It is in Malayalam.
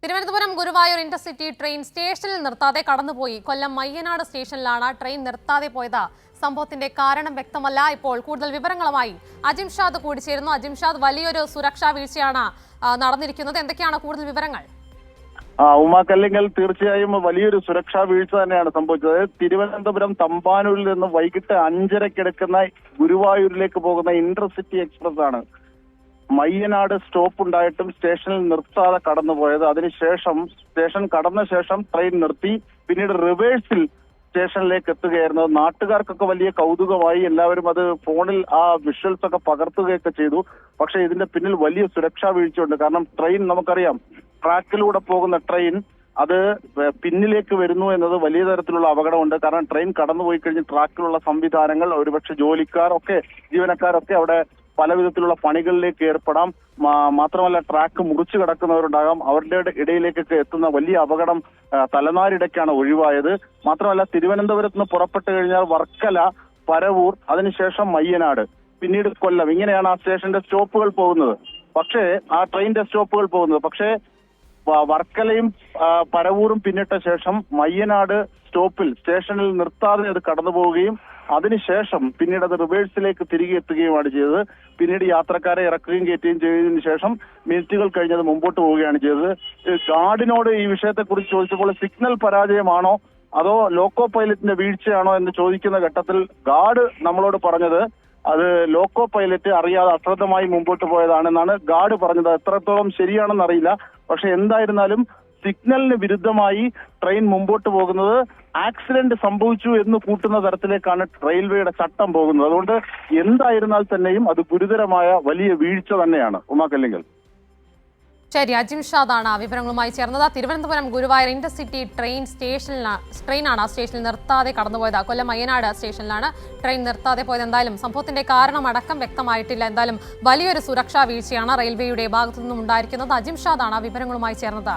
തിരുവനന്തപുരം ഗുരുവായൂർ ഇന്റർസിറ്റി ട്രെയിൻ സ്റ്റേഷനിൽ നിർത്താതെ കടന്നുപോയി. കൊല്ലം മയ്യനാട് സ്റ്റേഷനിലാണ് ട്രെയിൻ നിർത്താതെ പോയത്. സംഭവത്തിന്റെ കാരണം വ്യക്തമല്ല. ഇപ്പോൾ കൂടുതൽ വിവരങ്ങളുമായി അജിംഷാദ് കൂടി ചേരുന്നു. അജിംഷാദ്, വലിയൊരു സുരക്ഷാ വീഴ്ചയാണ് നടന്നിരിക്കുന്നത്. എന്തൊക്കെയാണ് കൂടുതൽ വിവരങ്ങൾ? ഉമാ കല്ലിങ്കൽ, തീർച്ചയായും വലിയൊരു സുരക്ഷാ വീഴ്ച തന്നെയാണ് സംഭവിച്ചത്. തിരുവനന്തപുരം തമ്പാനൂരിൽ നിന്ന് വൈകിട്ട് 5:30 എടുക്കുന്ന ഗുരുവായൂരിലേക്ക് പോകുന്ന ഇന്റർസിറ്റി എക്സ്പ്രസ് ആണ് മയ്യനാട് സ്റ്റോപ്പ് ഉണ്ടായിട്ടും സ്റ്റേഷനിൽ നിർത്താതെ കടന്നുപോയത്. അതിനുശേഷം സ്റ്റേഷൻ കടന്ന ശേഷം ട്രെയിൻ നിർത്തി പിന്നീട് റിവേഴ്സിൽ സ്റ്റേഷനിലേക്ക് എത്തുകയായിരുന്നു. നാട്ടുകാർക്കൊക്കെ വലിയ കൗതുകമായി. എല്ലാവരും അത് ഫോണിൽ ആ വിഷ്വൽസ് ഒക്കെ പകർത്തുകയൊക്കെ ചെയ്തു. പക്ഷെ ഇതിന്റെ പിന്നിൽ വലിയ സുരക്ഷാ വീഴ്ചയുണ്ട്. കാരണം ട്രെയിൻ നമുക്കറിയാം, ട്രാക്കിലൂടെ പോകുന്ന ട്രെയിൻ അത് പിന്നിലേക്ക് വരുന്നു എന്നത് വലിയ തരത്തിലുള്ള അപകടമുണ്ട്. കാരണം ട്രെയിൻ കടന്നുപോയി കഴിഞ്ഞ് ട്രാക്കിലുള്ള സംവിധാനങ്ങൾ, ഒരുപക്ഷെ ജോലിക്കാർ ഒക്കെ, ജീവനക്കാരൊക്കെ അവിടെ പല വിധത്തിലുള്ള പണികളിലേക്ക് ഏർപ്പെടാം. മാത്രമല്ല ട്രാക്ക് മുറിച്ചു കിടക്കുന്നവരുണ്ടാകാം. അവരുടെ ഇടയിലേക്കൊക്കെ എത്തുന്ന വലിയ അപകടം തലനാരിടയ്ക്കാണ് ഒഴിവായത്. മാത്രമല്ല തിരുവനന്തപുരത്ത് നിന്ന് പുറപ്പെട്ടു കഴിഞ്ഞാൽ വർക്കല, പരവൂർ, അതിനുശേഷം മയ്യനാട്, പിന്നീട് കൊല്ലം, ഇങ്ങനെയാണ് ആ സ്റ്റേഷന്റെ സ്റ്റോപ്പുകൾ പോകുന്നത്. പക്ഷേ ആ ട്രെയിനിന്റെ സ്റ്റോപ്പുകൾ പോകുന്നത് പക്ഷേ വർക്കലയും പരവൂരും പിന്നിട്ട ശേഷം മയ്യനാട് സ്റ്റേഷനിൽ നിർത്താതെ അത് കടന്നു പോവുകയും അതിനുശേഷം പിന്നീട് അത് റിവേഴ്സിലേക്ക് തിരികെ എത്തുകയുമാണ് ചെയ്തത്. പിന്നീട് യാത്രക്കാരെ ഇറക്കുകയും കയറ്റുകയും ചെയ്തതിനു ശേഷം മിനിറ്റുകൾ കഴിഞ്ഞത് മുമ്പോട്ട് പോവുകയാണ് ചെയ്തത്. ഗാർഡിനോട് ഈ വിഷയത്തെക്കുറിച്ച് ചോദിച്ചപ്പോൾ സിഗ്നൽ പരാജയമാണോ അതോ ലോക്കോ പൈലറ്റിന്റെ വീഴ്ചയാണോ എന്ന് ചോദിക്കുന്ന ഘട്ടത്തിൽ ഗാർഡ് നമ്മളോട് പറഞ്ഞത് അത് ലോക്കോ പൈലറ്റ് അറിയാതെ അശ്രദ്ധമായി മുമ്പോട്ട് പോയതാണെന്നാണ് ഗാർഡ് പറഞ്ഞത്. എത്രത്തോളം ശരിയാണെന്ന് അറിയില്ല. പക്ഷെ എന്തായിരുന്നാലും സിഗ്നലിന് വിരുദ്ധമായി ട്രെയിൻ മുമ്പോട്ട് പോകുന്നത് ആക്സിഡന്റ് സംഭവിച്ചു എന്ന് കൂട്ടുന്ന തരത്തിലേക്കാണ് റെയിൽവേയുടെ ചട്ടം പോകുന്നത്. അതുകൊണ്ട് എന്തായിരുന്നാൽ തന്നെയും അത് ഗുരുതരമായ വലിയ വീഴ്ച തന്നെയാണ്. ഉമാ കല്ലിങ്കൽ. ശരി, അജിംഷാദാണ് വിവരങ്ങളുമായി ചേർന്നത്. തിരുവനന്തപുരം ഗുരുവായൂർ ഇന്റർസിറ്റി ട്രെയിനാണ് ആ സ്റ്റേഷനിൽ നിർത്താതെ കടന്നുപോയത്. കൊല്ലം മയ്യനാട് സ്റ്റേഷനിലാണ് ട്രെയിൻ നിർത്താതെ പോയത്. എന്തായാലും സംഭവത്തിന്റെ കാരണം അടക്കം വ്യക്തമായിട്ടില്ല. എന്തായാലും വലിയൊരു സുരക്ഷാ വീഴ്ചയാണ് റെയിൽവേയുടെ ഭാഗത്തു നിന്നും ഉണ്ടായിരിക്കുന്നത്. അജിംഷാദാണ് വിവരങ്ങളുമായി ചേർന്നത്.